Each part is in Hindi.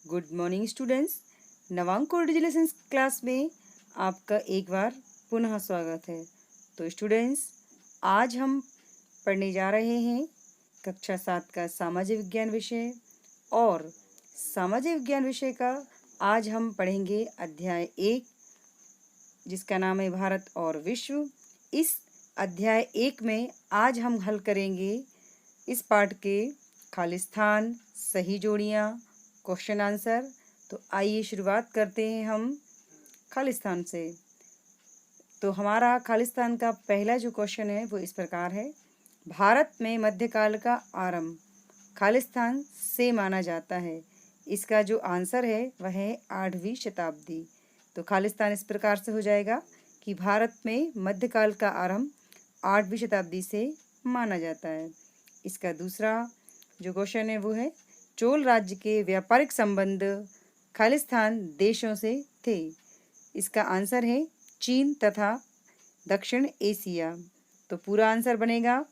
Good morning students. Navank coordination class में आपका एक बार पुनः स्वागत है। तो स्टूडेंट्स, आज हम पढ़ने जा रहे हैं कक्षा 7 का सामाजिक विज्ञान विषय। और सामाजिक विज्ञान विषय का आज हम पढ़ेंगे अध्याय 1, जिसका नाम है भारत और विश्व। इस अध्याय 1 में आज हम हल करेंगे इस पाठ के खालिस्तान, सही जोड़ियाँ, क्वेश्चन आंसर। तो आइए शुरुआत करते हैं हम खालिस्तान से। तो हमारा खालिस्तान का पहला जो क्वेश्चन है वो इस प्रकार है। भारत में मध्यकाल का आरंभ खालिस्तान से माना जाता है। इसका जो आंसर है वह है 8वीं शताब्दी। तो खालिस्तान इस प्रकार से हो जाएगा कि भारत में मध्यकाल का आरंभ 8वीं शताब्दी से माना जाता है। इसका दूसरा जो क्वेश्चन है वो है, चोल राज्य के व्यापारिक संबंध खालिस्तान देशों से थे। इसका आंसर है चीन तथा दक्षिण एशिया। तो पूरा आंसर बनेगा,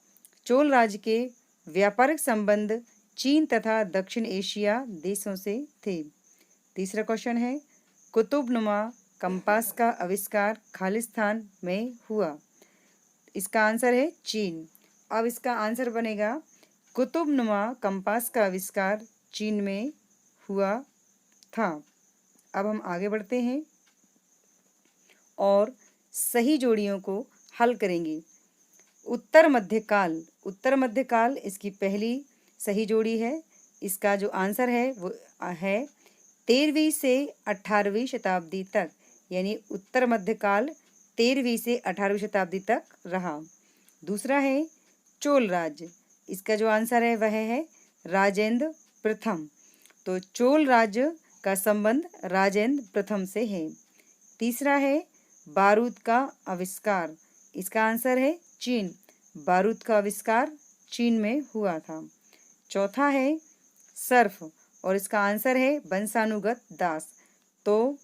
चोल राज्य के व्यापारिक संबंध चीन तथा दक्षिण एशिया देशों से थे। तीसरा क्वेश्चन है, कुतुबनुमा कंपास का आविष्कार खालिस्तान में हुआ। इसका आंसर है चीन। अब इसका आंसर बनेगा, कुतुबनुमा कंपास का आविष्कार चीन में हुआ था। अब हम आगे बढ़ते हैं और सही जोड़ियों को हल करेंगे। उत्तर मध्यकाल इसकी पहली सही जोड़ी है। इसका जो आंसर है वो है 13वीं से 18वीं शताब्दी तक, यानी उत्तर मध्यकाल 13वीं से 18वीं शताब्दी तक रहा। दूसरा है चोल राज्य। इसका जो आंसर है वह है राजेंद्र प्रथम। तो चोल राज्य का संबंध राजेंद्र प्रथम से है। तीसरा है बारूद का आविष्कार। इसका आंसर है चीन। बारूद का आविष्कार चीन में हुआ था। चौथा है सर्फ, और इसका आंसर है वंशानुगत दास। तो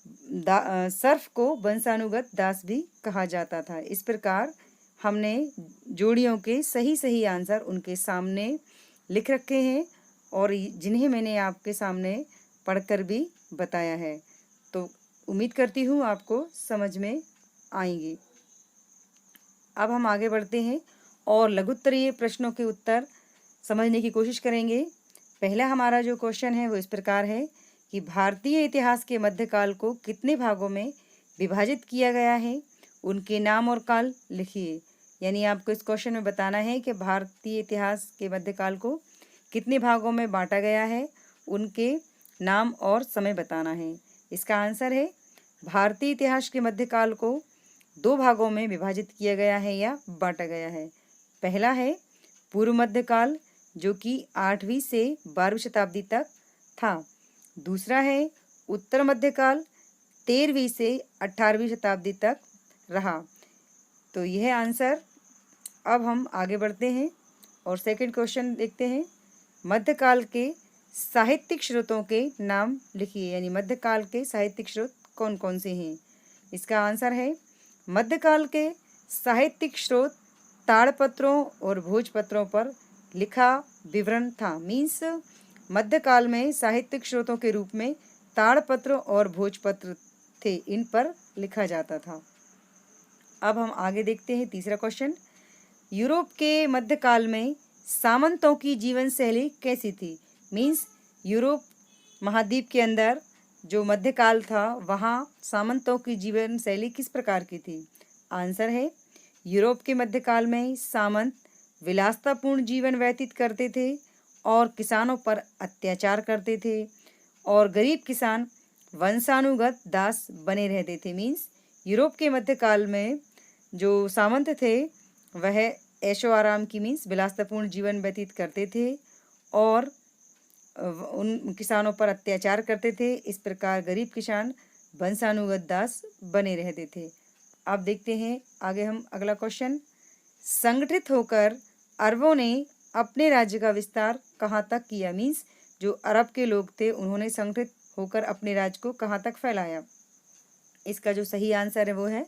सर्फ को वंशानुगत दास भी कहा जाता था। इस प्रकार हमने जोड़ियों के सही आंसर उनके सामने लिख रखे हैं और जिन्हें मैंने आपके सामने पढ़कर भी बताया है। तो उम्मीद करती हूँ आपको समझ में आएंगी। अब हम आगे बढ़ते हैं और लघुत्तरीय प्रश्नों के उत्तर समझने की कोशिश करेंगे। पहला हमारा जो क्वेश्चन है वो इस प्रकार है कि भारतीय इतिहास के मध्यकाल को कितने भागों में विभाजित किया गया है, उनके नाम और काल लिखिए। यानी आपको इस क्वेश्चन में बताना है कि भारतीय इतिहास के मध्यकाल को कितने भागों में बांटा गया है, उनके नाम और समय बताना है। इसका आंसर है, भारतीय इतिहास के मध्यकाल को 2 भागों में विभाजित किया गया है या बांटा गया है। पहला है पूर्व मध्यकाल, जो कि 8वीं से 12वीं शताब्दी तक था। दूसरा है उत्तर मध्यकाल, 13वीं से 18वीं शताब्दी तक रहा। तो यह आंसर। अब हम आगे बढ़ते हैं और सेकंड क्वेश्चन देखते हैं। मध्यकाल के साहित्यिक स्रोतों के नाम लिखिए। यानी मध्यकाल के साहित्यिक स्रोत कौन कौन से हैं। इसका आंसर है, मध्यकाल के साहित्यिक स्रोत ताड़पत्रों और भोजपत्रों पर लिखा विवरण था। मीन्स मध्यकाल में साहित्यिक स्रोतों के रूप में ताड़पत्र और भोजपत्र थे, इन पर लिखा जाता था। अब हम आगे देखते हैं तीसरा क्वेश्चन। यूरोप के मध्यकाल में सामंतों की जीवन शैली कैसी थी। मीन्स यूरोप महाद्वीप के अंदर जो मध्यकाल था वहाँ सामंतों की जीवन शैली किस प्रकार की थी। आंसर है, यूरोप के मध्यकाल में सामंत विलासतापूर्ण जीवन व्यतीत करते थे और किसानों पर अत्याचार करते थे और गरीब किसान वंशानुगत दास बने रहते थे। मीन्स यूरोप के मध्यकाल में जो सामंत थे वह ऐशो आराम की मीन्स विलासतापूर्ण जीवन व्यतीत करते थे और उन किसानों पर अत्याचार करते थे। इस प्रकार गरीब किसान वंशानुगत दास बने रहते थे। अब देखते हैं आगे हम अगला क्वेश्चन। संगठित होकर अरबों ने अपने राज्य का विस्तार कहाँ तक किया। मीन्स जो अरब के लोग थे उन्होंने संगठित होकर अपने राज्य को कहाँ तक फैलाया। इसका जो सही आंसर है वो है,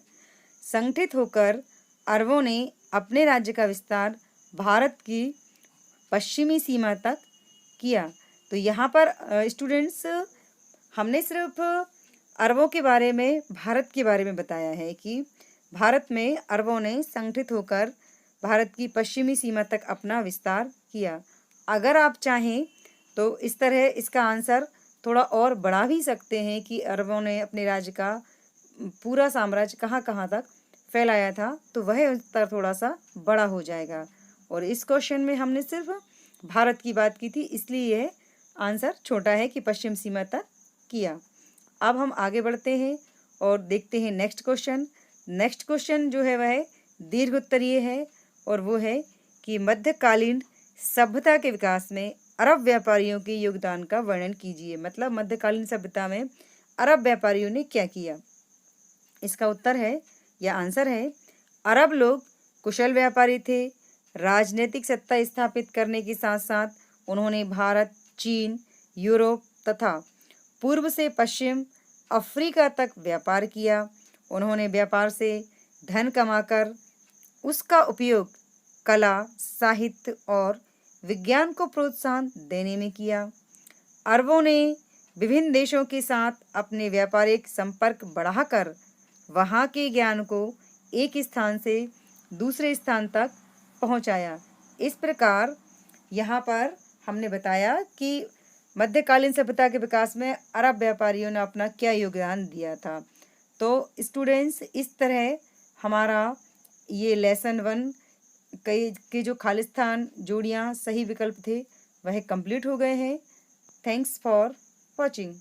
संगठित होकर अरबों ने अपने राज्य का विस्तार भारत की पश्चिमी सीमा तक किया। तो यहाँ पर स्टूडेंट्स हमने सिर्फ अरबों के बारे में, भारत के बारे में बताया है कि भारत में अरबों ने संगठित होकर भारत की पश्चिमी सीमा तक अपना विस्तार किया। अगर आप चाहें तो इस तरह इसका आंसर थोड़ा और बढ़ा भी सकते हैं कि अरबों ने अपने राज्य का पूरा साम्राज्य कहाँ कहाँ तक फैलाया था, तो वह उत्तर थोड़ा सा बड़ा हो जाएगा। और इस क्वेश्चन में हमने सिर्फ भारत की बात की थी, इसलिए यह आंसर छोटा है कि पश्चिम सीमा तक किया। अब हम आगे बढ़ते हैं और देखते हैं नेक्स्ट क्वेश्चन। नेक्स्ट क्वेश्चन जो है वह दीर्घ उत्तरीय है और वो है कि मध्यकालीन सभ्यता के विकास में अरब व्यापारियों के योगदान का वर्णन कीजिए। मतलब मध्यकालीन सभ्यता में अरब व्यापारियों ने क्या किया। इसका उत्तर है या आंसर है, अरब लोग कुशल व्यापारी थे। राजनीतिक सत्ता स्थापित करने के साथ साथ उन्होंने भारत, चीन, यूरोप तथा पूर्व से पश्चिम अफ्रीका तक व्यापार किया। उन्होंने व्यापार से धन कमाकर उसका उपयोग कला, साहित्य और विज्ञान को प्रोत्साहन देने में किया। अरबों ने विभिन्न देशों के साथ अपने व्यापारिक संपर्क बढ़ाकर वहाँ के ज्ञान को एक स्थान से दूसरे स्थान तक पहुँचाया। इस प्रकार यहाँ पर हमने बताया कि मध्यकालीन सभ्यता के विकास में अरब व्यापारियों ने अपना क्या योगदान दिया था। तो स्टूडेंट्स, इस तरह हमारा ये लेसन 1 के जो खालिस्तान जोड़ियाँ सही विकल्प थे वह कंप्लीट हो गए हैं। Thanks for watching.